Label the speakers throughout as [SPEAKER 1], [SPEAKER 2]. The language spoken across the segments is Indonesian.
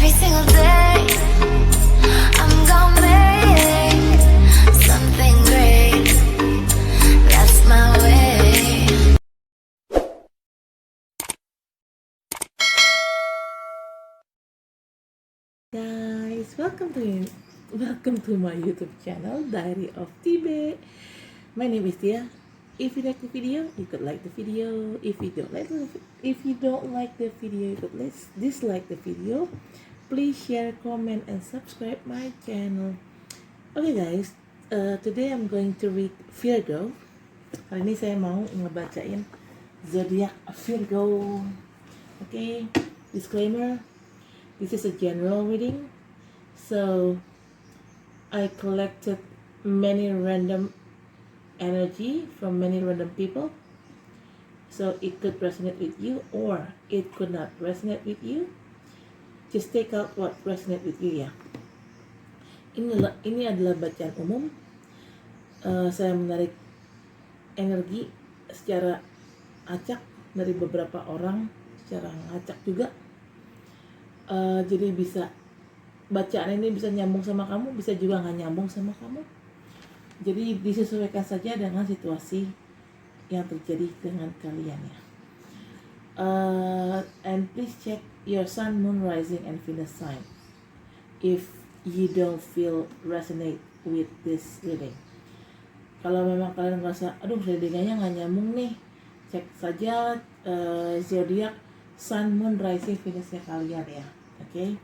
[SPEAKER 1] every single day. I'm gonna make something great. That's my way.
[SPEAKER 2] Guys, welcome to my YouTube channel, Diary of Tibe. My name is Tia. If you like the video, you could like the video. If you don't like the video, you could dislike the video. Please share, comment, and subscribe my channel. Okay guys, today I'm going to read Virgo. Hari ini saya mau ngebacain zodiak Virgo. Okay, disclaimer. This is a general reading, so I collected many random energy from many random people, so it could resonate with you or it could not resonate with you. Just take out what resonate with you ya. Ini adalah bacaan umum. Saya menarik energi secara acak dari beberapa orang, secara ngacak juga. Jadi bisa bacaan ini bisa nyambung sama kamu, bisa juga nggak nyambung sama kamu. Jadi disesuaikan saja dengan situasi yang terjadi dengan kalian ya. And please check your sun, moon, rising, and Venus sign if you don't feel resonate with this reading. Kalau memang kalian merasa, aduh readingannya nggak nyambung nih, cek saja zodiak sun, moon, rising, Venusnya kalian ya. Okay.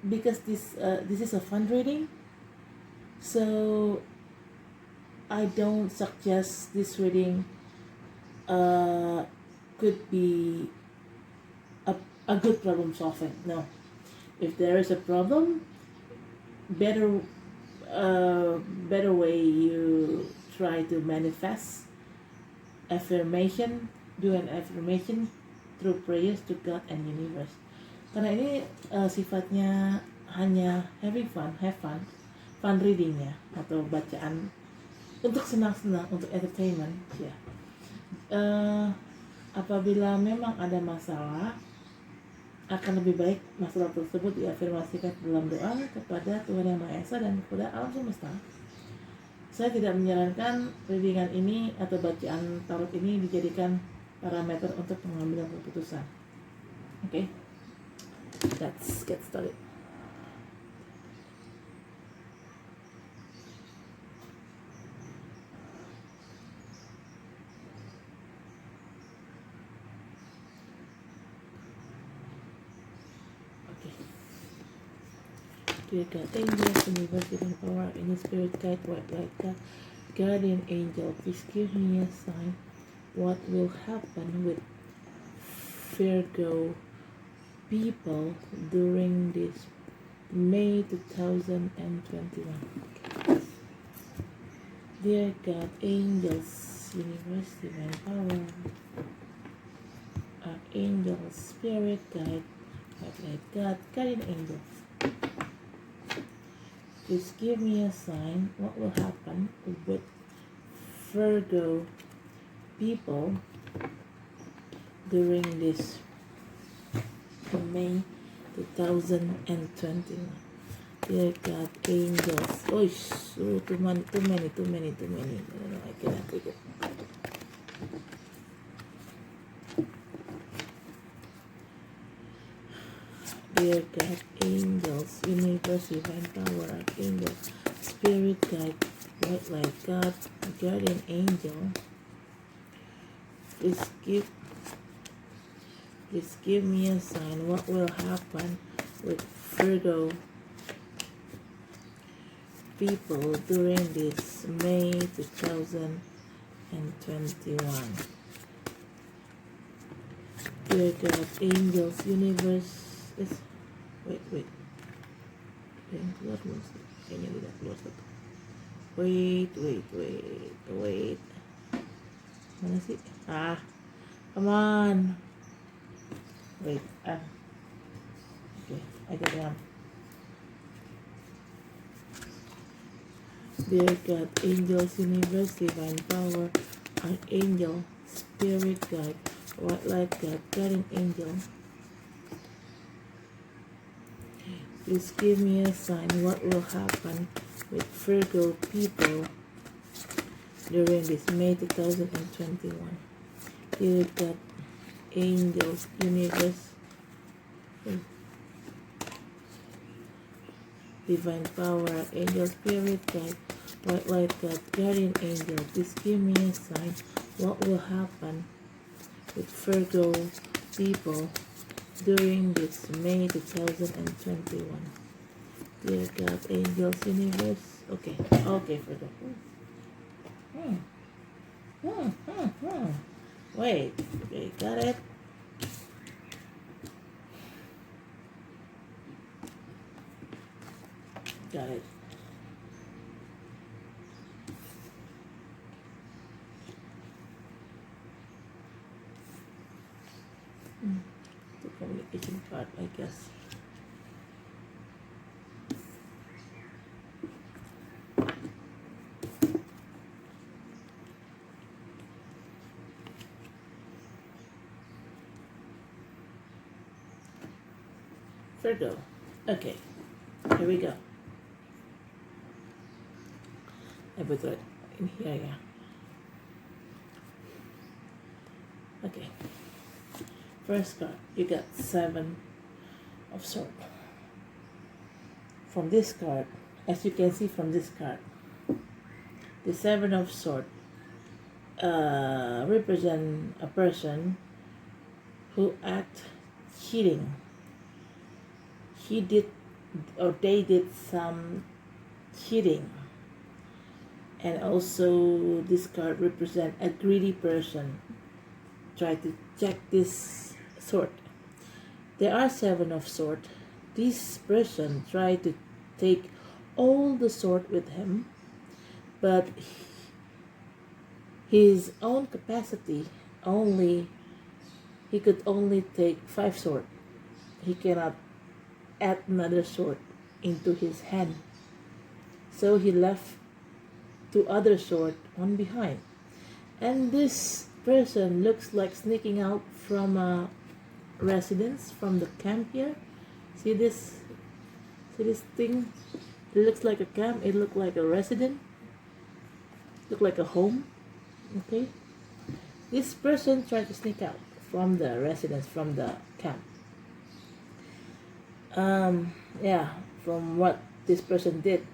[SPEAKER 2] Because this is a fun reading, so I don't suggest this reading could be a good problem solving. No, if there is a problem, better way you try to manifest affirmation, do an affirmation through prayers to God and universe. Karena ini sifatnya hanya having fun, fun reading ya, atau bacaan untuk senang-senang, untuk entertainment ya. Apabila memang ada masalah, akan lebih baik masalah tersebut diafirmasikan dalam doa kepada Tuhan Yang Maha Esa dan kepada alam semesta. Saya tidak menyarankan readingan ini atau bacaan tarot ini dijadikan parameter untuk pengambilan keputusan. Okay, let's get started. Dear God, angels, universe, divine power, any spirit guide, white light, God, guardian angel, please give me a sign. What will happen with Virgo people during this May 2021? Dear God, angels, universe, divine power, archangels, spirit guide, white light, God, guardian angels. Please give me a sign. What will happen with Virgo people during this May 2021? Dear God, angels. Oh, too many. No, I cannot take it. Dear God, angels, universe, divine power, archangel, spirit guide, white light, God, guardian angel, please give me a sign. What will happen with Virgo people during this May 2021? Dear God, angels, universe. Wait. Yang keluar belum sih? Kayaknya tidak keluar satu. Wait. Mana sih? Come on. Wait. Okay, I got one. Dear God, angels, universe, divine power, archangel, spirit guide, white light guide, guardian angel, Please give me a sign what will happen with Virgo people during this May 2021. Dear God, angels, universe, divine power, angel, spirit, guide, white light, God, guardian angel, please give me a sign what will happen with Virgo people during this May 2021. Dear God, angels, universe. Okay, Virgo. Wait, okay, got it. Got it. The communication part, I guess. Virgo. Okay, here we go. I put it in here, yeah. Okay. First card, you got 7 of Swords. From this card, as you can see from this card, the 7 of Swords represent a person who act cheating. He did, or they did some cheating. And also this card represent a greedy person. Try to check this sword. There are 7 of Swords. This person tried to take all the sword with him, but his own capacity he could only take 5 swords. He cannot add another sword into his hand. So he left 2 other swords on behind. And this person looks like sneaking out from a residence, from the camp here. See this thing? It looks like a camp. It looks like a residence. Look like a home. Okay. This person tried to sneak out from the residence, from the camp. Yeah, from what this person did,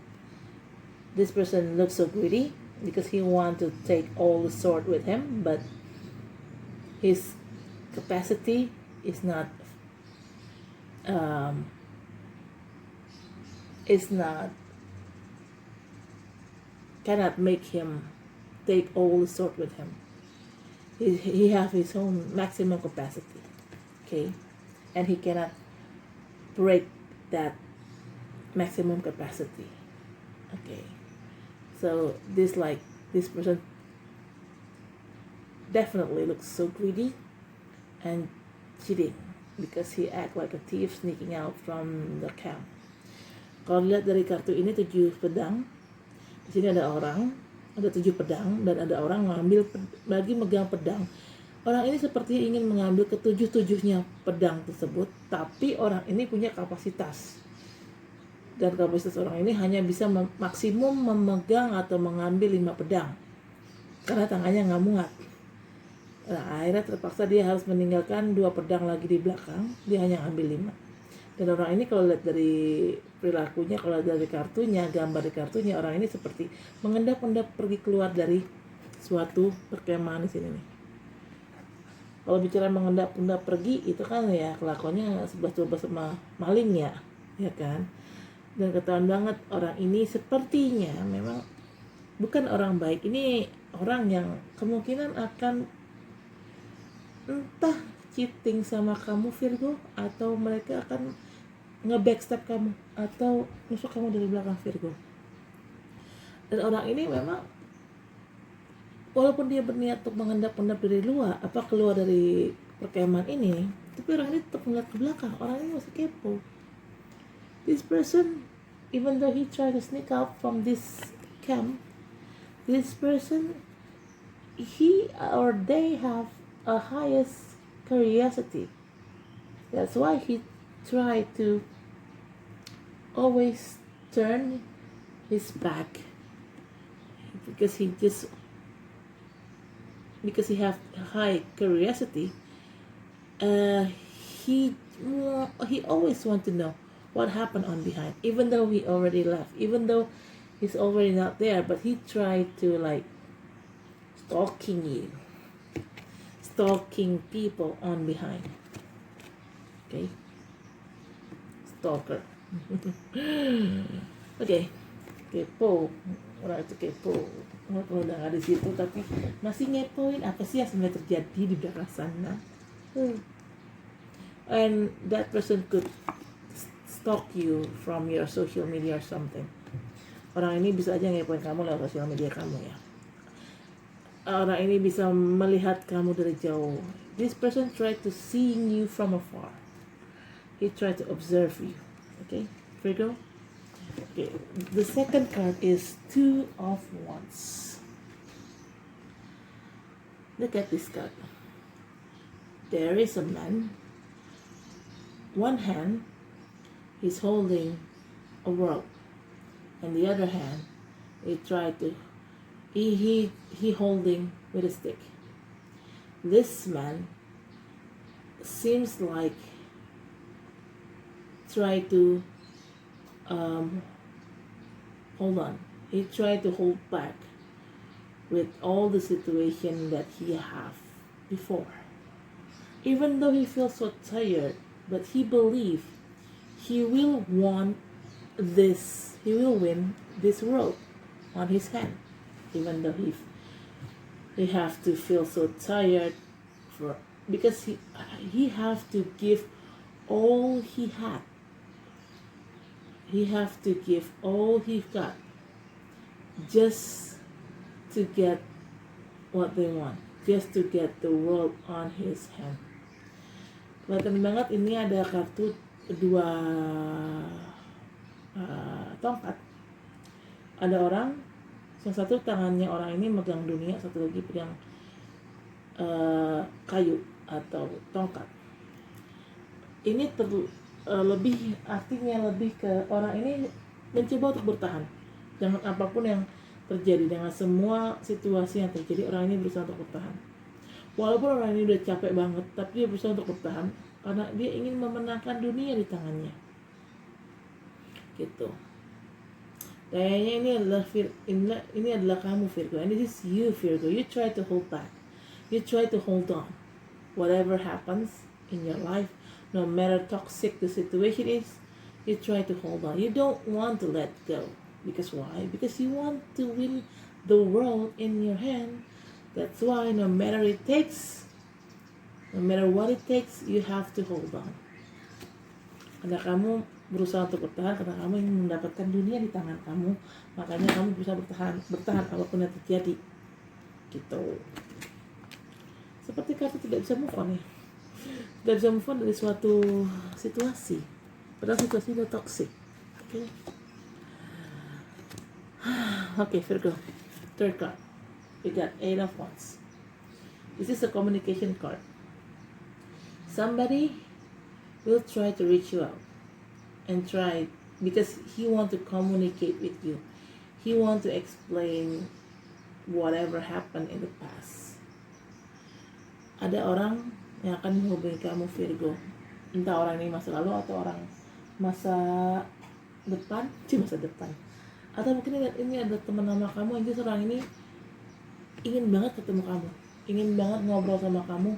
[SPEAKER 2] this person looks so greedy because he wanted to take all the sword with him, but his capacity is not cannot make him take all the sword with him. He have his own maximum capacity, okay, and he cannot break that maximum capacity. Okay, so this person definitely looks so greedy and cheating because he act like a thief sneaking out from the camp. Kalau lihat dari kartu ini 7 pedang, di sini ada orang, ada 7 pedang dan ada orang lagi megang pedang. Orang ini seperti ingin mengambil ketujuh-tujuhnya pedang tersebut, tapi orang ini punya kapasitas. Dan kapasitas orang ini hanya bisa maksimum memegang atau mengambil 5 pedang. Karena tangannya nggak muat. Nah, akhirnya terpaksa dia harus meninggalkan 2 pedang lagi di belakang, dia hanya ambil 5. Dan orang ini kalau lihat dari perilakunya, kalau dari kartunya, gambar di kartunya, orang ini seperti mengendap-endap pergi keluar dari suatu perkemahan di sini nih. Kalau bicara mengendap-endap pergi, itu kan ya kelakuannya 11-12 sama maling ya kan. Dan ketahuan banget orang ini sepertinya memang bukan orang baik. Ini orang yang kemungkinan akan entah cheating sama kamu Virgo, atau mereka akan nge-backstab kamu atau nusuk kamu dari belakang Virgo. Dan orang ini memang walaupun dia berniat untuk mengendap-endap dari luar, keluar dari perkemahan ini, tapi orang ini tetap melihat ke belakang. Orang ini masih kepo. This person, even though he tried to sneak out from this camp, this person, he or they have a highest curiosity. That's why he tried to always turn his back because he have high curiosity. uh, he always want to know what happened on behind, even though he already left, even though he's already not there, but he tried to like stalking you, stalking people on behind. Okay, stalker. Okay, kepo, orang itu kepo. Walaupun udah nggak di situ, tapi masih ngepoin apa sih yang sebenarnya terjadi di belakang sana. And that person could stalk you from your social media or something. Orang ini bisa aja ngepoin kamu lewat sosial media kamu ya. Orang ini bisa melihat kamu dari jauh. This person tried to seeing you from afar. He tried to observe you. Okay, Virgo. Okay, the second card is Two of Wands. Look at this card. There is a man. One hand, he's holding a rope, and the other hand, he holding with a stick. This man seems like try to hold on. He tried to hold back with all the situation that he have before. Even though he feels so tired, but he believes he will win this rope on his hand. Even though he have to feel so tired because he have to give all he had. He have to give all he got just to get what they want, just to get the world on his hand. Kelihatan banget ini ada kartu dua tongkat. Ada orang, yang satu tangannya orang ini megang dunia, satu lagi pegang kayu atau tongkat. Ini lebih artinya lebih ke orang ini mencoba untuk bertahan dengan apapun yang terjadi, dengan semua situasi yang terjadi. Orang ini berusaha untuk bertahan walaupun orang ini udah capek banget, tapi dia berusaha untuk bertahan karena dia ingin memenangkan dunia di tangannya gitu. Kayaknya ini adalah kamu, Virgo, and this is you, Virgo. You try to hold back, you try to hold on whatever happens in your life. No matter toxic the situation is, you try to hold on. You don't want to let go. Because why? Because you want to win the world in your hand. That's why no matter what it takes, you have to hold on. Karena kamu berusaha untuk bertahan, karena kamu ingin mendapatkan dunia di tangan kamu, makanya kamu bisa bertahan apapun yang terjadi. Gitu. Seperti kartu tidak bisa move on ya. Tidak bisa move on dari suatu situasi, padahal situasi itu toxic. Okay, Virgo. Third card. We got Eight of Wands. This is a communication card. Somebody will try to reach you out and try because he want to communicate with you. He want to explain whatever happened in the past. Ada orang yang akan menghubungi kamu, Virgo. Entah orang ini masa lalu atau orang masa depan, atau mungkin ini ada teman lama kamu. Jadi orang ini ingin banget ketemu kamu, ingin banget ngobrol sama kamu.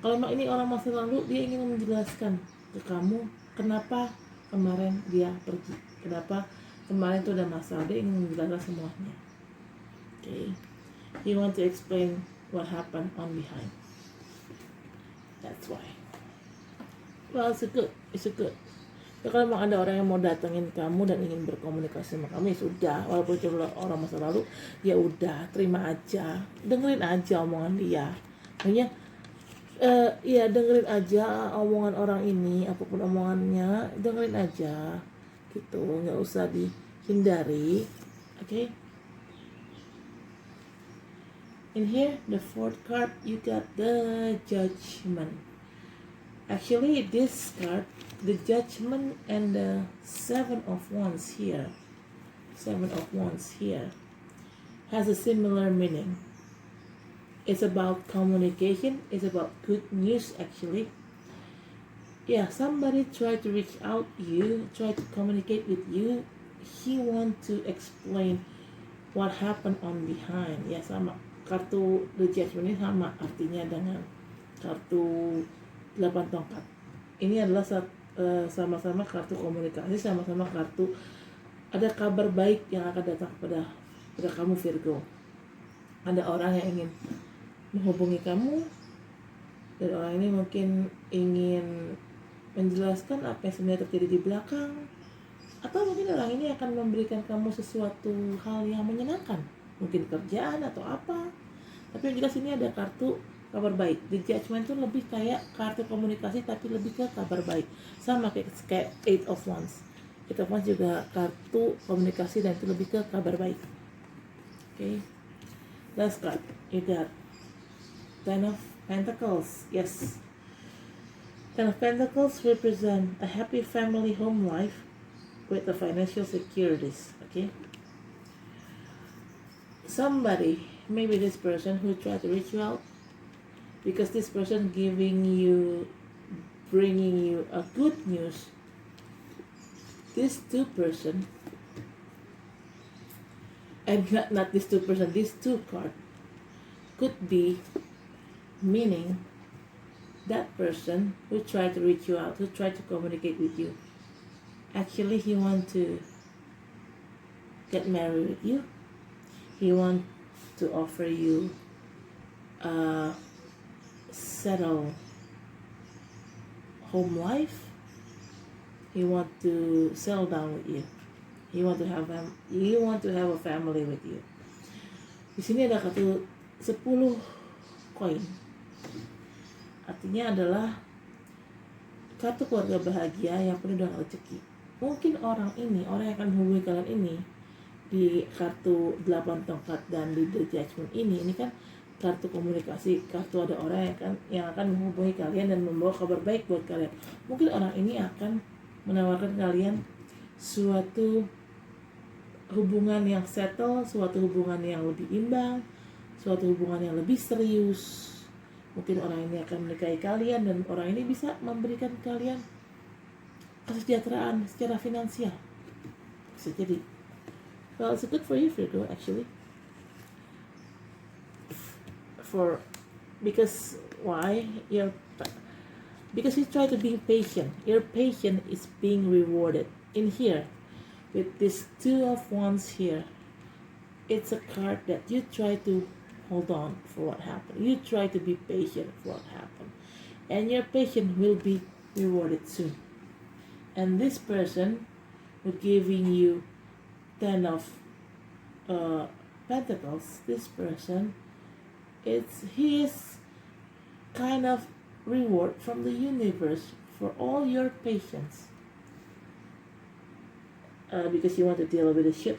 [SPEAKER 2] Kalau memang ini orang masa lalu, dia ingin menjelaskan ke kamu kenapa kemarin dia pergi, kenapa kemarin itu ada masalah. Dia ingin menjelaskan semuanya. Okay, he want to explain what happened on behind. That's why. Well, it's good. Ya, kalau memang ada orang yang mau datengin kamu dan ingin berkomunikasi sama kamu, ya sudah. Walaupun cuma orang masa lalu, ya udah, terima aja, dengerin aja omongan dia. Makanya, ya dengerin aja omongan orang ini, apapun omongannya, dengerin aja, gitu. Nggak usah dihindari, okay? In here, the fourth card, you got the Judgment. Actually, this card the Judgment and the Seven of Wands here. Seven of Wands here has a similar meaning. It's about communication. It's about good news actually. Yeah, somebody tried to reach out you, try to communicate with you. He want to explain what happened on behind. Ya sama, kartu The Judgment ini sama artinya dengan kartu 8 tongkat. Ini adalah sama-sama kartu komunikasi, sama-sama kartu ada kabar baik yang akan datang pada kamu Virgo. Ada orang yang ingin menghubungi kamu, dan orang ini mungkin ingin menjelaskan apa yang sebenarnya terjadi di belakang, atau mungkin orang ini akan memberikan kamu sesuatu hal yang menyenangkan, mungkin kerjaan atau apa. Tapi yang jelas ini ada kartu kabar baik. The Judgment itu lebih kayak kartu komunikasi, tapi lebih ke kabar baik, sama kayak Eight of Wands. Eight of Wands juga kartu komunikasi dan itu lebih ke kabar baik. Okay, last card you got Ten of Pentacles. Yes, Ten of Pentacles represent a happy family home life with the financial securities. Okay, somebody, maybe this person who tried to reach you out, because this person bringing you a good news. This two person, and not this two person, this two card could be meaning that person who tried to reach you out, who tried to communicate with you. Actually, he want to get married with you. He want to offer you a settled home life. He want to settle down with you. He want to have a family with you. Di sini ada kartu 10 koin. Artinya adalah kartu keluarga bahagia yang penuh dengan rezeki. Mungkin orang yang akan menghubungi kalian ini di kartu 8 tongkat dan di The Judgment ini kan kartu komunikasi, kartu ada orang yang akan menghubungi kalian dan membawa kabar baik buat kalian. Mungkin orang ini akan menawarkan kalian suatu hubungan yang settle, suatu hubungan yang lebih imbang, suatu hubungan yang lebih serius. Mungkin orang ini akan menikahi kalian dan orang ini bisa memberikan kalian kesejahteraan secara finansial. Bisa jadi. Well, it's good for you Virgo actually. Because why? Because you try to be patient. Your patience is being rewarded. In here, with this Two of Wands here, it's a card that you try to hold on for what happened. You try to be patient for what happened. And your patience will be rewarded soon. And this person who giving you Ten of Pentacles, this person, he is kind of reward from the universe for all your patience, because you want to deal with the shit.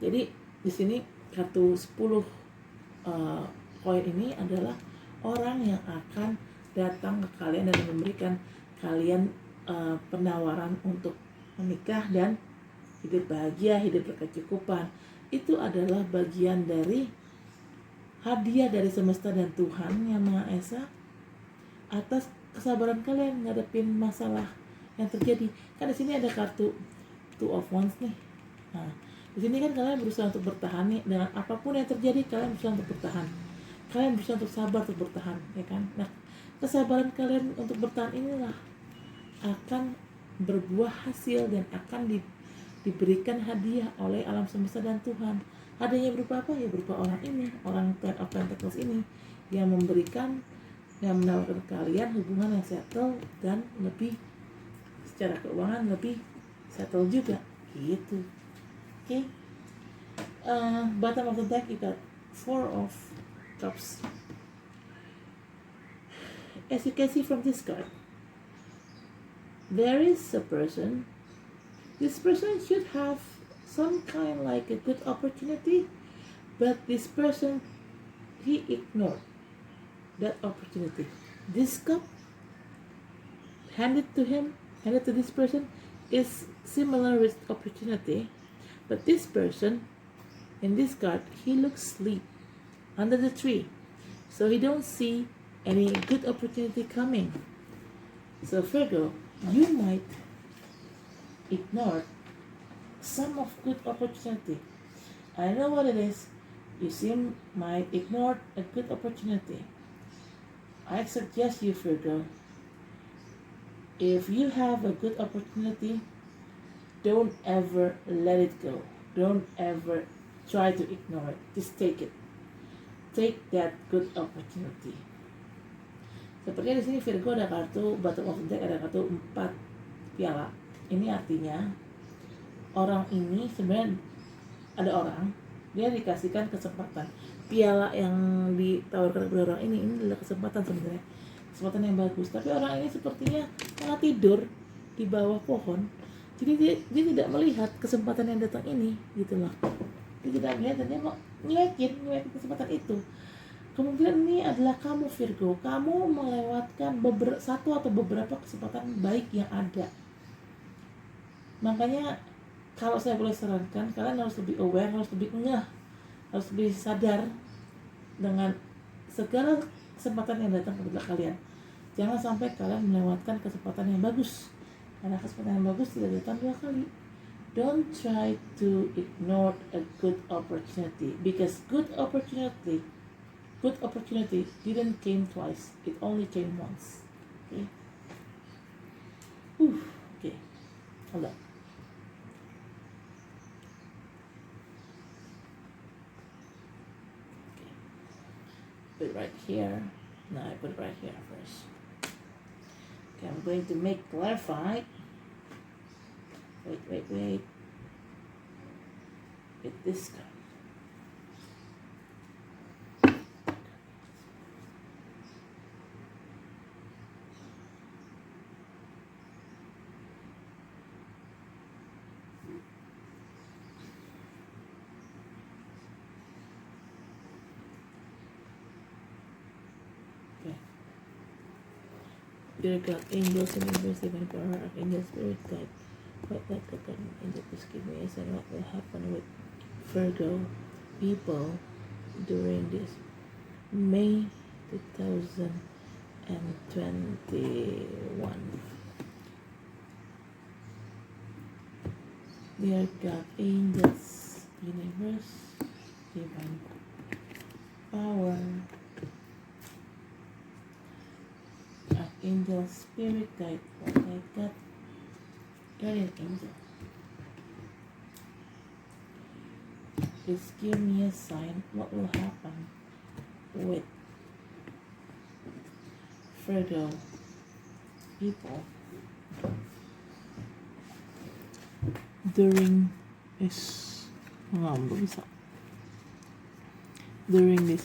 [SPEAKER 2] Jadi di sini kartu 10 koin ini adalah orang yang akan datang ke kalian dan memberikan kalian penawaran untuk menikah dan hidup bahagia, hidup berkecukupan. Itu adalah bagian dari hadiah dari semesta dan Tuhan Yang Maha Esa atas kesabaran kalian ngadepin masalah yang terjadi. Kan di sini ada kartu Two of Wands nih. Nah, di sini kan kalian berusaha untuk bertahan nih, dengan apapun yang terjadi kalian berusaha untuk bertahan. Kalian berusaha untuk sabar untuk bertahan, ya kan? Nah, kesabaran kalian untuk bertahan inilah akan berbuah hasil dan akan diberikan hadiah oleh alam semesta dan Tuhan. Hadiahnya berupa apa? Ya berupa orang ini, orang Ten of Pentacles ini yang memberikan, yang menawarkan kalian hubungan yang settle dan lebih secara keuangan lebih settle juga, gitu. Okay. Bottom of the deck you got Four of Cups. As you can see from this card, there is a person. This person should have some kind like a good opportunity, but this person, he ignored that opportunity. This cup handed to this person is similar with opportunity, but this person in this card, he looks asleep under the tree, so he don't see any good opportunity coming. So Virgo, you might ignore some of good opportunity. I know what it is. You might ignore a good opportunity. I suggest you, Virgo, if you have a good opportunity, don't ever let it go. Don't ever try to ignore it. Just take it. Take that good opportunity. Sepertinya di sini Virgo ada kartu Bottom of the Deck, ada kartu 4 piala. Ini artinya orang ini sebenarnya ada orang, dia dikasihkan kesempatan. Piala yang ditawarkan kepada orang ini adalah kesempatan sebenarnya. Kesempatan yang bagus. Tapi orang ini sepertinya malah tidur di bawah pohon. Jadi dia tidak melihat kesempatan yang datang ini, gitu loh. Dia tidak melihat dan dia mau nyuekin kesempatan itu. Kemungkinan ini adalah kamu, Virgo. Kamu melewatkan satu atau beberapa kesempatan baik yang ada. Makanya kalau saya boleh sarankan, kalian harus lebih aware, harus lebih ngeh, harus lebih sadar dengan segala kesempatan yang datang kepada kalian. Jangan sampai kalian melewatkan kesempatan yang bagus, karena kesempatan yang bagus tidak datang 2 kali. Don't try to ignore a good opportunity, because good opportunity didn't came twice. It only came once. Okay. Okay. Hold on. Okay. Put it right here. No, I put it right here first. Okay, I'm going to make clarified. Wait. Get this card. Dear God, angels and angels, divine power, archangel, spirit guide, what that God, angel, please give me a sign what will happen with Virgo people during this May 2021. Dear God, angels, universe, divine power, angel, spirit guide, what I got, guardian angel. Please give me a sign what will happen with Virgo people during this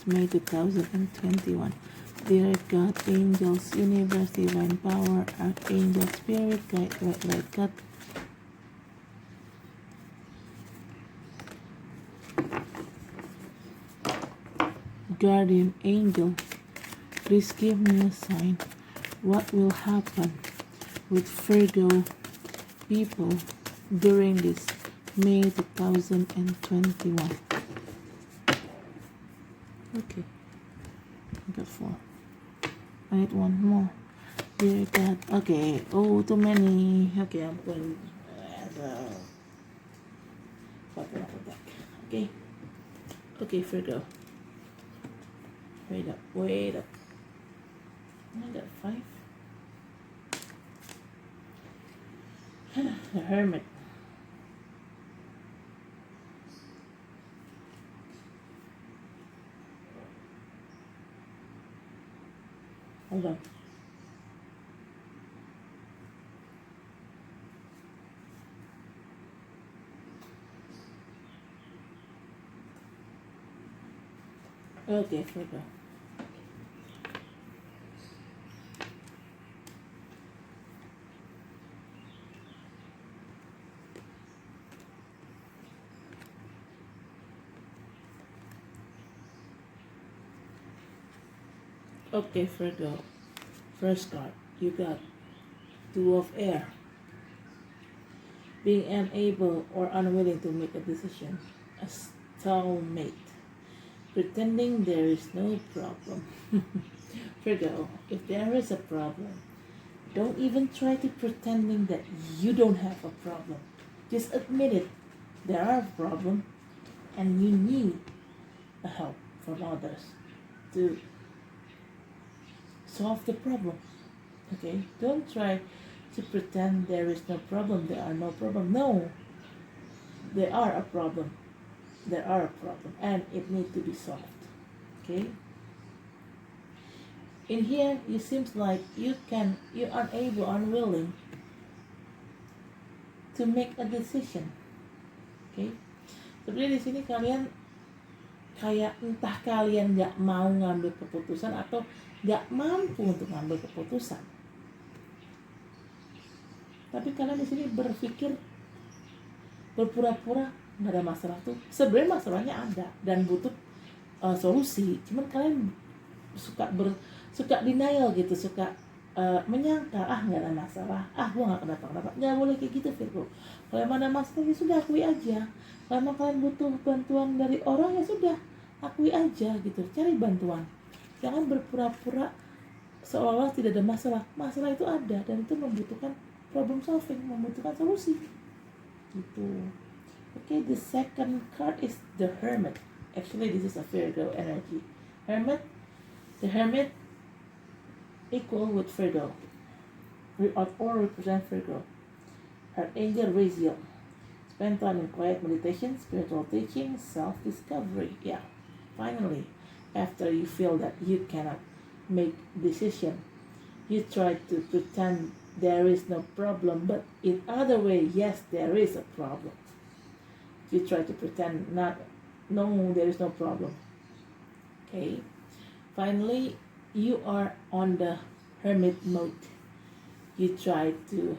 [SPEAKER 2] May 2021. Dear God, angels, universe, divine power, archangel, spirit guide, what I got, guardian angel, please give me a sign what will happen with Virgo people during this May 2021. Okay, I got 4. I need one more. Dear God, okay, oh, too many. Okay, I'm going bottom of the deck. Okay, Virgo. Wait up. I got 5. The Hermit. Hold on. Okay, Virgo. Okay, Virgo. First card, you got two of air, being unable or unwilling to make a decision, a stalemate, pretending there is no problem. Virgo, if there is a problem, don't even try to pretending that you don't have a problem. Just admit it. There are a problem and you need a help from others to solve the problem. Okay? Don't try to pretend there is no problem, there are no problem. No. There are a problem. There are a problem and it needs to be solved. Okay? In here, it seems like you're unable, unwilling to make a decision. Okay? Sebenarnya di sini kalian kayak entah kalian nggak mau ngambil keputusan atau nggak mampu untuk ngambil keputusan. Tapi kalian di sini berpikir berpura-pura nggak ada masalah tuh. Sebenarnya masalahnya ada dan butuh solusi. Cuman kalian suka denial gitu, suka menyangka nggak ada masalah, gua nggak kenapa-kenapa. Nggak boleh kayak gitu Virgo. Kalau emang ada masalah ya sudah akui aja. Kalau emang kalian butuh bantuan dari orang ya sudah akui aja gitu, cari bantuan. Jangan berpura-pura seolah-olah tidak ada masalah. Masalah itu ada dan itu membutuhkan problem solving, membutuhkan solusi gitu. Okay, the second card is the Hermit. Actually this is a Virgo energy. The Hermit equal with Virgo or represent Virgo. Archangel Raziel. Spend time in quiet meditation, spiritual teaching, self-discovery. Yeah, finally, after you feel that you cannot make decision, you try to pretend there is no problem, but in other way, yes, there is a problem. You try to pretend no, there is no problem. Okay, finally, you are on the Hermit mode. You try to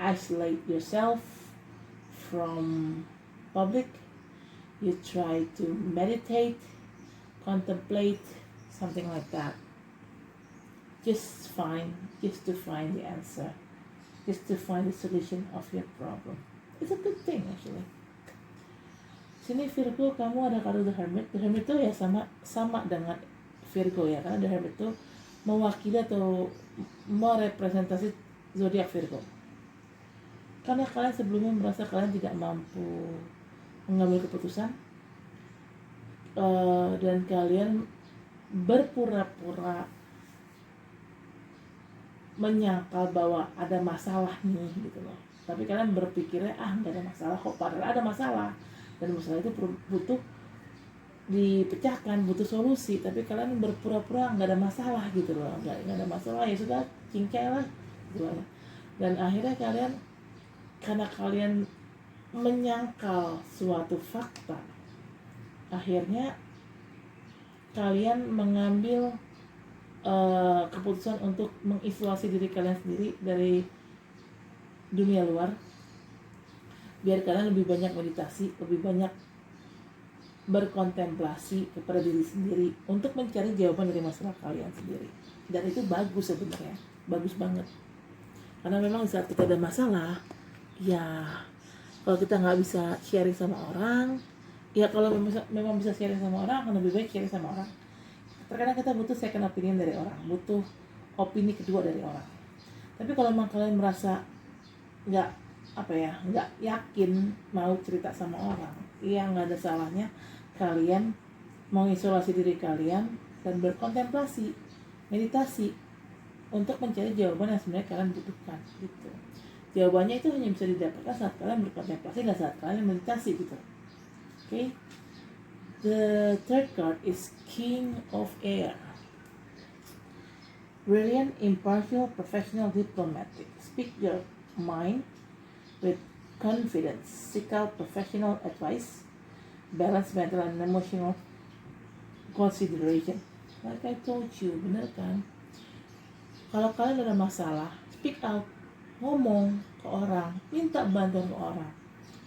[SPEAKER 2] isolate yourself from public. You try to meditate, contemplate, something like that. Just to find the answer, just to find the solution of your problem. It's a good thing actually. Sini Virgo, kamu ada kartu The Hermit. The Hermit itu ya sama dengan Virgo ya, karena The Hermit itu mewakili atau merepresentasi zodiak Virgo. Karena kalian sebelumnya merasa kalian tidak mampu mengambil keputusan dan kalian berpura-pura menyangkal bahwa ada masalah nih gitu loh. Tapi kalian berpikirnya nggak ada masalah kok, padahal ada masalah dan masalah itu butuh dipecahkan, butuh solusi, tapi kalian berpura-pura nggak ada masalah gitu loh, nggak ada masalah ya sudah cingkai lah gitu loh. Dan akhirnya kalian, karena kalian menyangkal suatu fakta, akhirnya kalian mengambil keputusan untuk mengisolasi diri kalian sendiri dari dunia luar, biar kalian lebih banyak meditasi, lebih banyak berkontemplasi kepada diri sendiri untuk mencari jawaban dari masalah kalian sendiri. Dan itu bagus sebenarnya, bagus banget. Karena memang saat kita ada masalah, ya kalau kita nggak bisa sharing sama orang, ya kalau memang bisa sharing sama orang, akan lebih baik sharing sama orang. Terkadang kita butuh second opinion dari orang, butuh opini kedua dari orang. Tapi kalau memang kalian merasa nggak yakin mau cerita sama orang, ya nggak ada salahnya kalian mengisolasi diri kalian dan berkontemplasi, meditasi untuk mencari jawaban yang sebenarnya kalian butuhkan gitu. Jawabannya itu hanya bisa didapatkan saat kalian berkontemplasi, nggak saat kalian meditasi gitu. Okay? The third card is King of Air. Brilliant, impartial, professional, diplomatic. Speak your mind with confidence. Seek out professional advice. Balance mental and emotional consideration. Like I told you, bener kan? Kalau kalian ada masalah, speak out. Ngomong ke orang, minta bantuan ke orang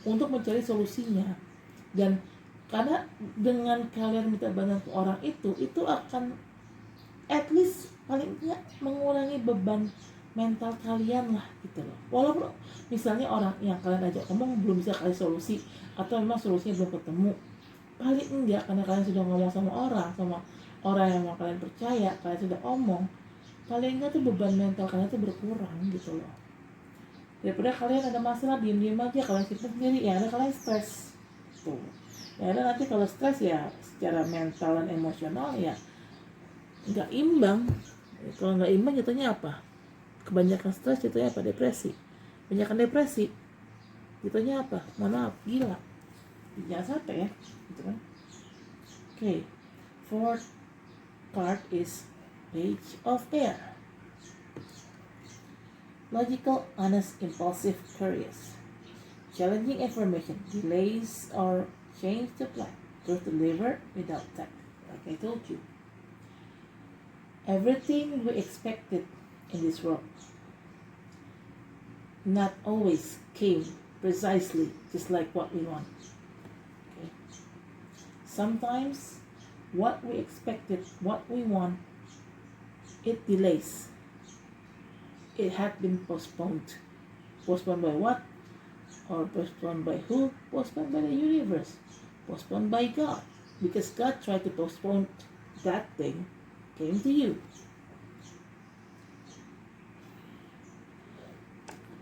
[SPEAKER 2] untuk mencari solusinya. Dan karena dengan kalian minta bantuan ke orang itu akan at least paling enggak mengurangi beban mental kalian lah gitu loh. Walaupun misalnya orang yang kalian ajak ngomong belum bisa kasih solusi atau memang solusinya belum ketemu, paling enggak karena kalian sudah ngomong sama orang yang mau kalian percaya, kalian sudah omong, paling enggak tuh beban mental kalian tuh berkurang gitu loh. Daripada kalian ada masalah diem-diem aja, kalian simpen sendiri, ya ada kalian stres tuh. Ya ada nanti kalau stres ya secara mental dan emosional ya nggak imbang. Kalau nggak imbang jatuhnya apa? Kebanyakan stres jatuhnya apa? Depresi. Kebanyakan depresi jatuhnya apa? Mohon maaf, gila. Jangan sampai ya, gitu kan? Okay, fourth card is Page of Air. Logical, honest, impulsive, curious. Challenging information, delays or change the plan. Truth delivered without tact. Like I told you. Everything we expected in this world not always came precisely just like what we want. Okay. Sometimes what we expected, what we want, it delays. It had been postponed. Postponed by what? Or postponed by who? Postponed by the universe. Postponed by God. Because God tried to postpone that thing, came to you.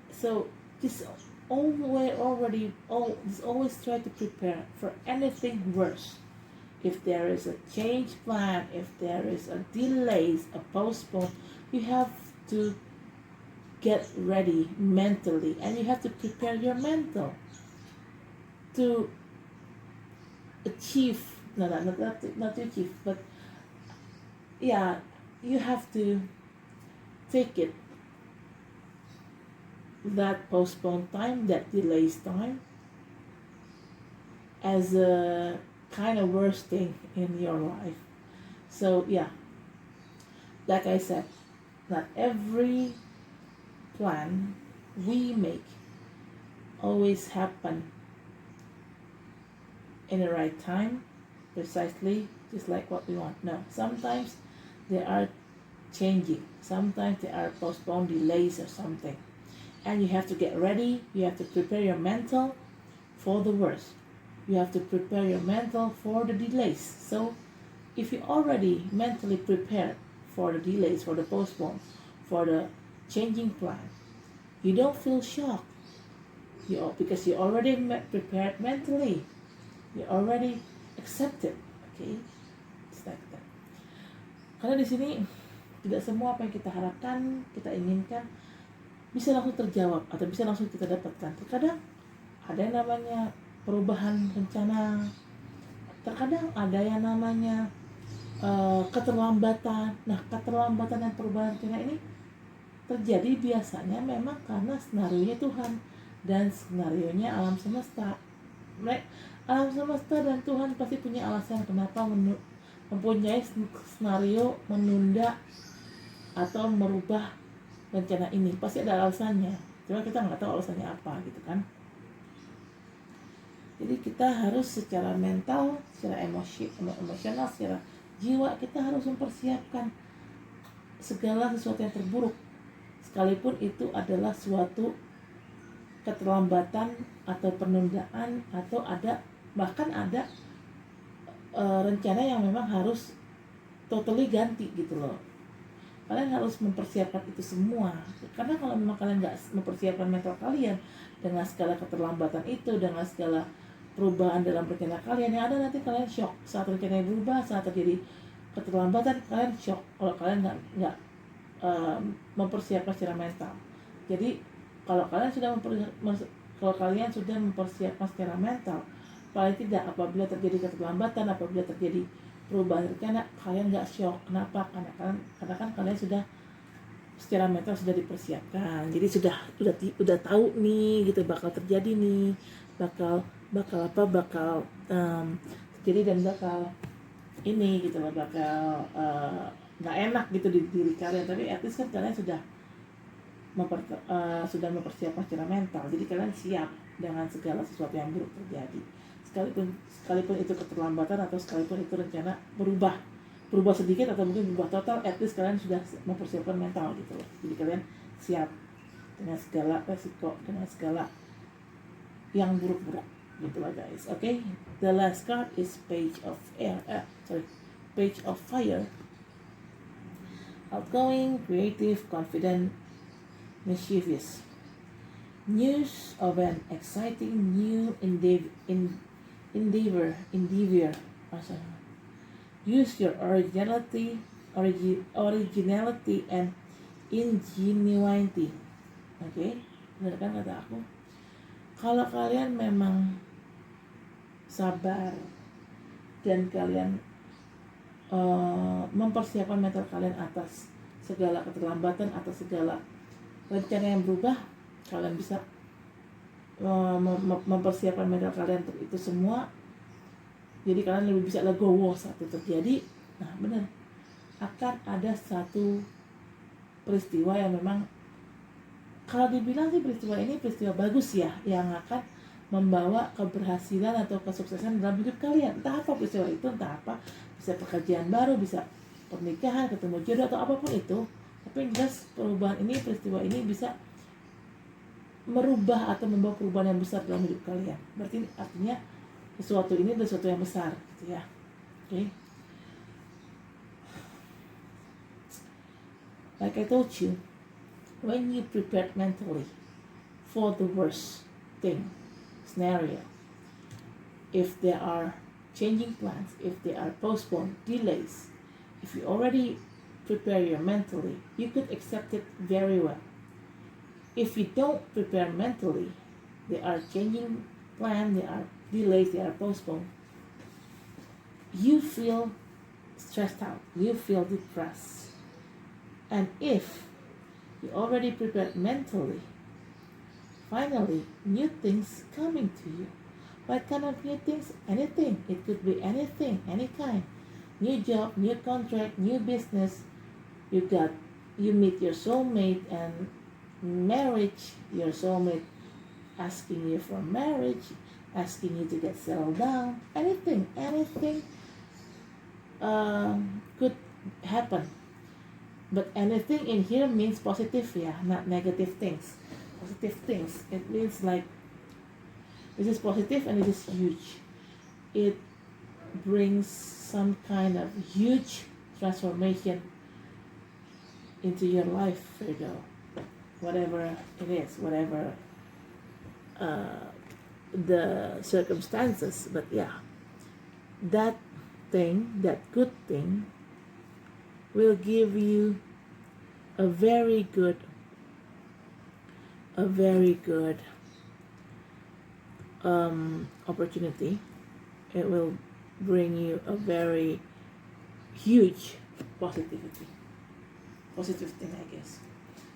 [SPEAKER 2] So just always try to prepare for anything worse. If there is a change plan, if there is a delays, a postpone, you have to get ready mentally, and you have to prepare your mental to achieve, not to achieve, but yeah, you have to take it, that postponed time, that delays time, as a kind of worst thing in your life. So yeah, like I said, not every plan we make always happen in the right time, precisely just like what we want. No, sometimes they are changing, sometimes they are postponed, delays or something, and you have to get ready. You have to prepare your mental for the worst. You have to prepare your mental for the delays. So if you already mentally prepared for the delays, for the postpone, for the changing plan, you don't feel shocked. Because you already prepared mentally. You already accepted. Okay, it's like that. Karena di sini tidak semua apa yang kita harapkan, kita inginkan bisa langsung terjawab atau bisa langsung kita dapatkan. Terkadang ada yang namanya perubahan rencana. Terkadang ada yang namanya keterlambatan. Nah, keterlambatan dan perubahan rencana ini terjadi biasanya memang karena senarionya Tuhan dan senarionya alam semesta. Alam semesta dan Tuhan pasti punya alasan kenapa mempunyai skenario menunda atau merubah rencana ini. Pasti ada alasannya. Cuma kita nggak tahu alasannya apa gitu kan. Jadi kita harus secara mental, secara emosional, secara jiwa kita harus mempersiapkan segala sesuatu yang terburuk. Sekalipun itu adalah suatu keterlambatan atau penundaan atau bahkan ada rencana yang memang harus totally ganti gitu loh. Kalian harus mempersiapkan itu semua. Karena kalau memang kalian nggak mempersiapkan mental kalian dengan segala keterlambatan itu, dengan segala perubahan dalam rencana kalian, yang ada nanti kalian shock saat rencananya berubah, saat terjadi keterlambatan kalian shock kalau kalian nggak mempersiapkan secara mental. Jadi kalau kalian sudah mempersiapkan secara mental, paling tidak apabila terjadi keterlambatan, apabila terjadi perubahan rencana, kalian nggak shock. Kenapa? Karena kan kalian sudah secara mental sudah dipersiapkan. Jadi sudah tahu nih gitu bakal terjadi nih, bakal terjadi dan bakal ini gitu loh, bakal nggak enak gitu di diri kalian. Tapi at least kan kalian sudah mempersiapkan secara mental. Jadi kalian siap dengan segala sesuatu yang buruk terjadi. Sekalipun itu keterlambatan atau sekalipun itu rencana berubah berubah sedikit atau mungkin berubah total, at least kalian sudah mempersiapkan mental gitu loh. Jadi kalian siap dengan segala resiko, dengan segala yang buruk-buruk gitu lah guys. Oke, the last card is page of fire. Outgoing, creative, confident, mischievous. News of an exciting new endeavor. Use your originality and ingenuity. Oke, benar kan kata aku? Kalau kalian memang sabar dan kalian mempersiapkan mental kalian atas segala keterlambatan, atas segala rencana yang berubah, kalian bisa mempersiapkan mental kalian untuk itu semua. Jadi kalian lebih bisa legowo saat itu terjadi. Nah benar, akan ada satu peristiwa yang memang, kalau dibilang sih peristiwa ini peristiwa bagus ya, yang akan membawa keberhasilan atau kesuksesan dalam hidup kalian. Entah apa peristiwa itu, entah apa, bisa pekerjaan baru, bisa pernikahan, ketemu jodoh atau apapun itu. Tapi yang jelas perubahan ini, peristiwa ini bisa merubah atau membawa perubahan yang besar dalam hidup kalian. Berarti artinya sesuatu ini adalah sesuatu yang besar gitu ya. Oke. Like I told you, when you prepared mentally for the worst thing, scenario, if there are changing plans, if there are postponed, delays, if you already prepare your mentally, you could accept it very well. If you don't prepare mentally, there are changing plans, there are delays, there are postponed, you feel stressed out, you feel depressed. And if you already prepared mentally, finally, new things coming to you. What kind of new things? Anything. It could be anything, any kind. New job, new contract, new business. You meet your soulmate, and marriage, your soulmate asking you for marriage, asking you to get settled down. Anything could happen. But anything in here means positive, yeah, not negative things. Positive things. It means like this is positive and it is huge. It brings some kind of huge transformation into your life, Virgo. Whatever it is, whatever the circumstances, but yeah, that thing, that good thing, will give you a very good opportunity. It will bring you a very huge positive thing, I guess.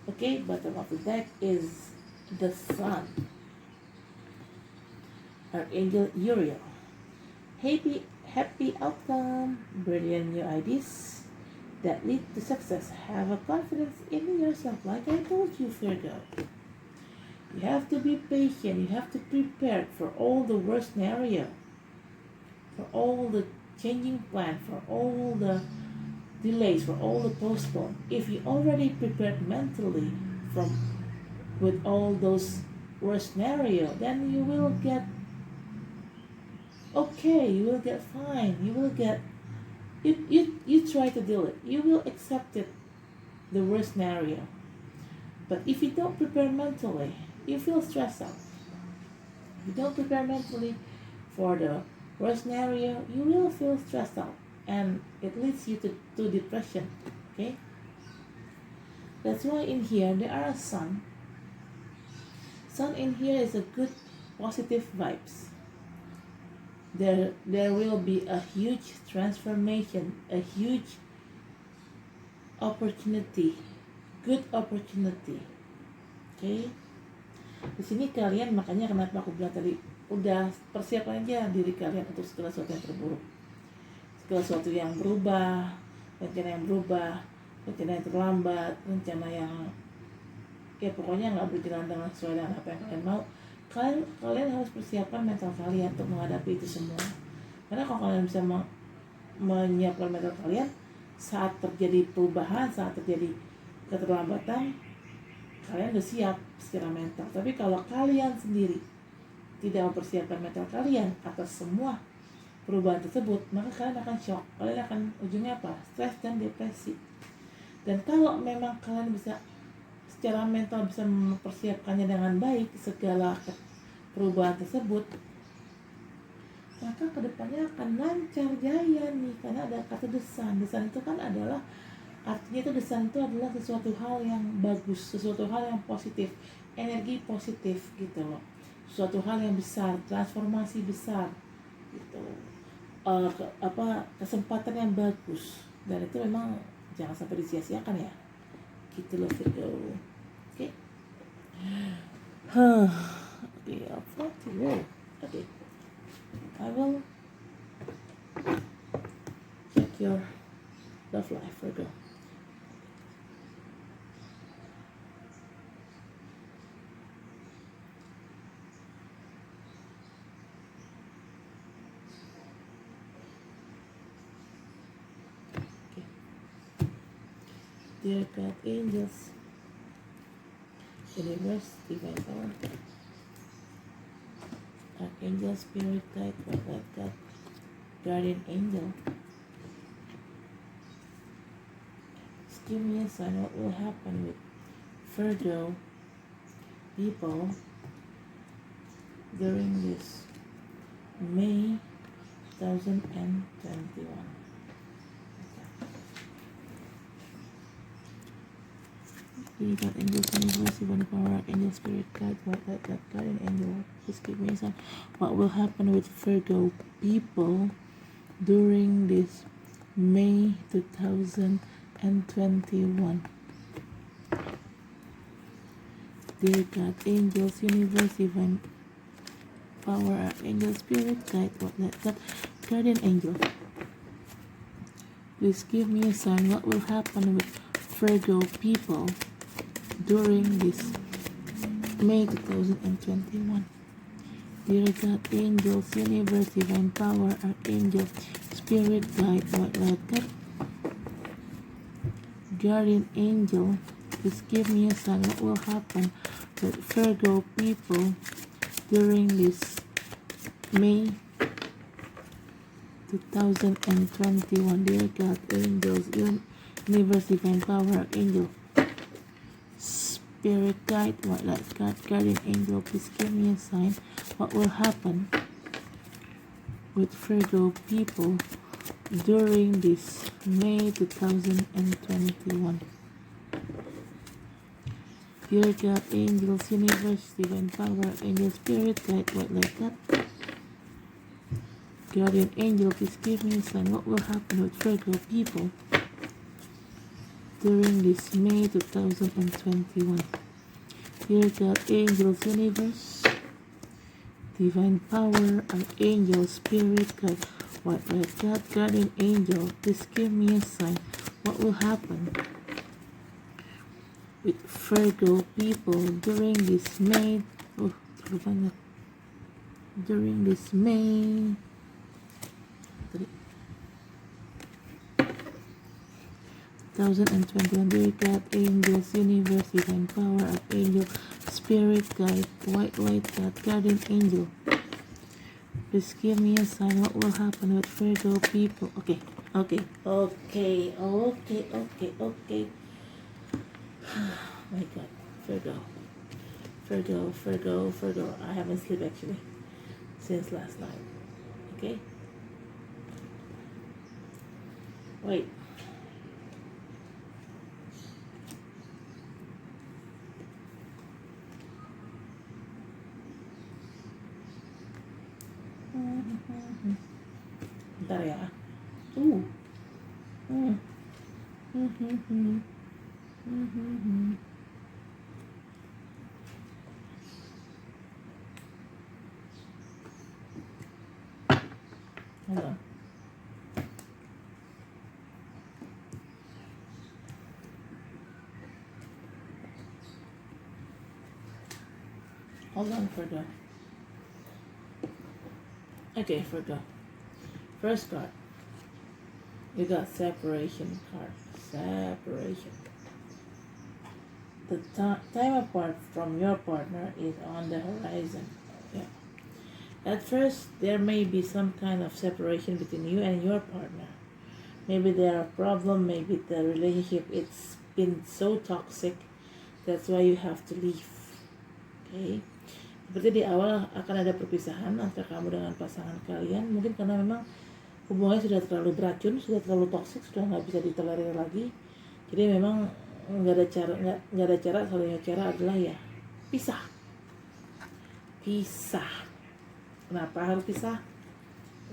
[SPEAKER 2] Okay, bottom of the deck is the Sun, Archangel Uriel. Happy outcome, brilliant new ideas that lead to success. Have a confidence in yourself, like I told you, Virgo. You have to be patient. You have to prepare for all the worst scenario, for all the changing plan, for all the delays, for all the postpone. If you already prepared mentally with all those worst scenario, then you will get okay. You will get fine. You will get. You try to deal it. You will accept it, the worst scenario. But if you don't prepare mentally, you feel stressed out. If you don't prepare mentally for the worst scenario, you will feel stressed out, and it leads you to depression. Okay. That's why in here there are a sun. Sun in here is a good, positive vibes. There will be a huge transformation, a huge opportunity, good opportunity. Okay. Di sini kalian, makanya kenapa aku bilang tadi, udah persiapkan aja diri kalian untuk segala sesuatu yang terburuk, segala sesuatu yang berubah, rencana yang berubah, rencana yang terlambat, rencana yang ya pokoknya nggak berjalan dengan sesuai dengan apa yang kalian mau. Kalian harus persiapkan mental kalian untuk menghadapi itu semua. Karena kalau kalian bisa menyiapkan mental kalian saat terjadi perubahan, saat terjadi keterlambatan, kalian udah siap secara mental. Tapi kalau kalian sendiri tidak mempersiapkan mental kalian atas semua perubahan tersebut, maka kalian akan shock. Kalian akan ujungnya apa? Stres dan depresi. Dan kalau memang kalian bisa secara mental bisa mempersiapkannya dengan baik segala perubahan tersebut, maka kedepannya akan lancar jaya nih. Karena ada kata desan. Desan itu kan adalah artinya itu desan itu adalah sesuatu hal yang bagus, sesuatu hal yang positif, energi positif gitu loh, sesuatu hal yang besar, transformasi besar gitu, kesempatan yang bagus, dan itu memang jangan sampai disia-siakan ya gitu loh Virgo. Oke. Oke, apa tuh? Oke, I will check your love life Virgo. Dear God, angels, universe, divine power, archangel, spirit guide, what God, guardian angel, just give me a sign what will happen with Virgo people during this May 2021. Spirit God, angels, universe, divine power, angel, spirit guide, what God, guardian angel, please give me a sign what will happen with Virgo people during this May 2021. Dear God, angels, universe, divine power, angel, spirit guide, what God, guardian angel, please give me a sign what will happen with Virgo people during this May 2021. Dear God, angels, universe, divine power, archangel, spirit guide, what God, guardian angel, please give me a sign what will happen with Virgo people during this May 2021. Dear God, angels, universe, divine power, archangel, spirit guide, what God, guardian angel, please give me a sign what will happen with Virgo people during this May 2021. Dear God, angels, universe, divine power, angel, spirit guide, what God, guardian angel, please give me a sign what will happen with Virgo people during this May 2021. Dear God, angels, universe, divine power, archangel, spirit guide, what God, guardian angel, please give me a sign what will happen with Virgo people during this May, during this May 2021. Dear God, angels, universe, divine power, archangel, spirit guide, white God, guardian angel, please give me a sign what will happen with Virgo people. Okay. My God, Virgo. I haven't slept actually since last night. Okay. Wait. Bentar ya. Hold on. Hold on, Virgo. Okay, Virgo. First card. You got separation card. Separation. The time apart from your partner is on the horizon. Yeah. At first, there may be some kind of separation between you and your partner. Maybe there are problems, maybe the relationship it's been so toxic, that's why you have to leave. Okay. Seperti di awal akan ada perpisahan antara kamu dengan pasangan kalian, mungkin karena memang hubungannya sudah terlalu beracun, sudah terlalu toksik, sudah nggak bisa ditolerir lagi. Jadi memang nggak ada cara, satunya cara adalah ya pisah. Kenapa harus pisah?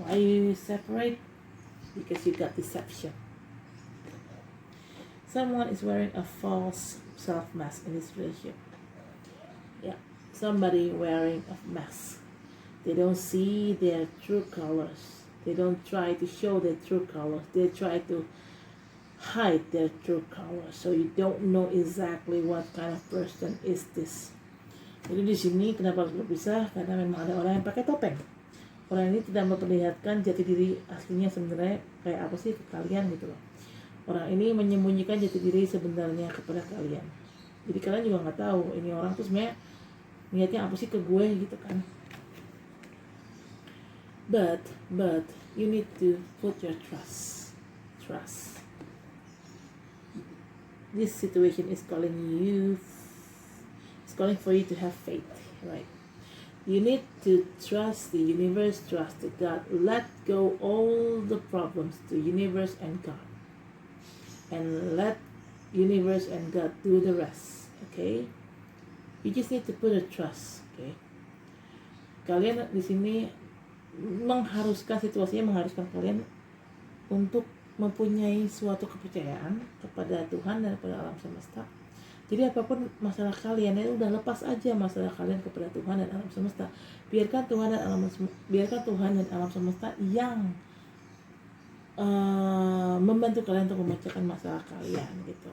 [SPEAKER 2] Why you separate? Because you got deception. Someone is wearing a false self mask in this relationship. Yeah, somebody wearing a mask. They don't see their true colors. They don't try to show their true colors. They try to hide their true colors, so you don't know exactly what kind of person is this. Jadi di sini kenapa harus berpisah? Karena memang ada orang yang pakai topeng. Orang ini tidak memperlihatkan jati diri aslinya sebenarnya kayak apa sih ke kalian gitu loh. Orang ini menyembunyikan jati diri sebenarnya kepada kalian. Jadi kalian juga nggak tahu ini orang tuh sebenarnya niatnya apa sih ke gue gitu kan. But you need to put your trust. This situation is calling for you to have faith, right? You need to trust the universe, trust the God. Let go all the problems to universe and God, and let universe and God do the rest. Okay? You just need to put a trust. Okay? Kalian di sini situasinya mengharuskan kalian untuk mempunyai suatu kepercayaan kepada Tuhan dan kepada alam semesta. Jadi apapun masalah kalian itu udah lepas aja masalah kalian kepada Tuhan dan alam semesta. Biarkan Tuhan dan alam semesta yang membantu kalian untuk memecahkan masalah kalian gitu.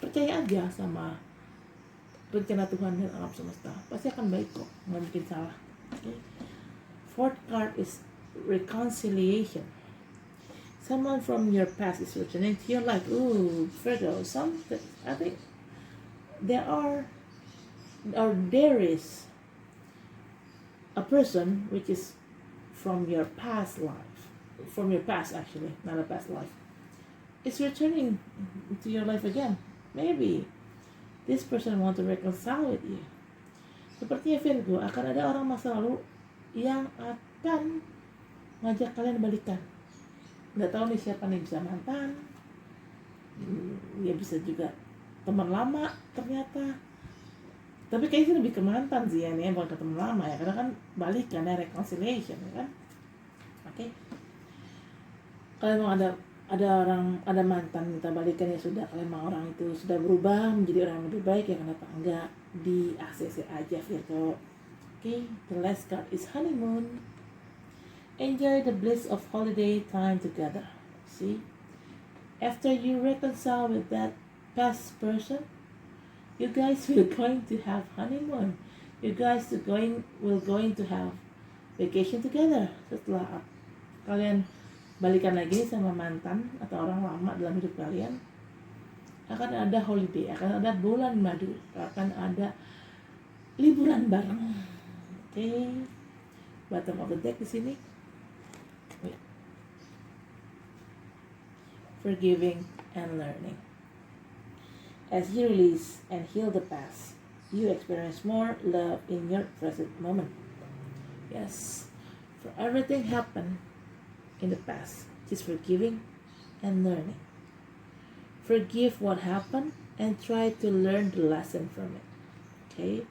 [SPEAKER 2] Percaya aja sama rencana Tuhan dan alam semesta. Pasti akan baik kok, nggak mungkin salah. Okay? Fourth card is reconciliation. Someone from your past is returning to your life. Ooh, Virgo. I think there is a person which is from your past life, actually, not a past life, is returning to your life again. Maybe this person want to reconcile with you. Sepertinya Virgo, akan ada orang masa lalu yang akan ngajak kalian balikan. Nggak tahu nih siapa nih, bisa mantan, ya bisa juga teman lama ternyata. Tapi kayaknya lebih ke mantan sih ya nih, bukan ke teman lama ya, karena kan balikan ya, reconciliation ya kan. Oke. Kalau memang ada mantan minta balikan ya sudah, kalau memang orang itu sudah berubah menjadi orang yang lebih baik ya kenapa enggak di ACC aja Virgo. Okay, the last card is honeymoon. Enjoy the bliss of holiday time together. See, after you reconcile with that past person, you guys will going to have honeymoon. You guys will going to have vacation together. Setelah kalian balikan lagi sama mantan atau orang lama dalam hidup kalian, akan ada holiday, akan ada bulan madu, akan ada liburan bareng. Okay, bottom of the deck di sini. Forgiving and learning. As you release and heal the past, you experience more love in your present moment. Yes, for everything happened in the past, just forgiving and learning. Forgive what happened and try to learn the lesson from it. Okay?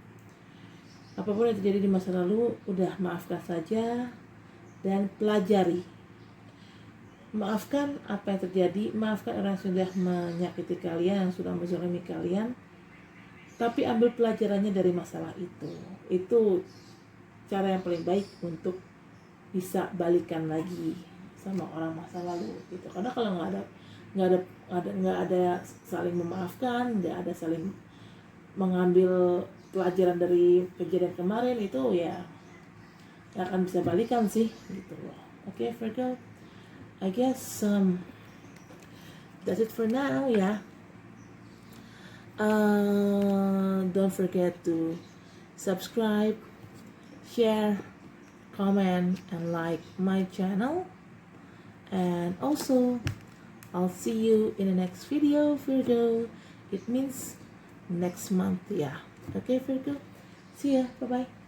[SPEAKER 2] Apapun yang terjadi di masa lalu, udah maafkan saja dan pelajari. Maafkan apa yang terjadi, maafkan orang yang sudah menyakiti kalian, yang sudah menzalimi kalian, tapi ambil pelajarannya dari masalah itu. Itu cara yang paling baik untuk bisa balikan lagi sama orang masa lalu gitu. Karena kalau nggak ada saling memaafkan, nggak ada saling mengambil pelajaran dari kejadian kemarin, itu ya nggak akan bisa balikan sih gitu loh. Oke, Virgo. I guess that's it for now, yeah. Don't forget to subscribe, share, comment, and like my channel. And also, I'll see you in the next video, Virgo. It means next month, yeah. Okay, Virgo. See ya. Bye bye.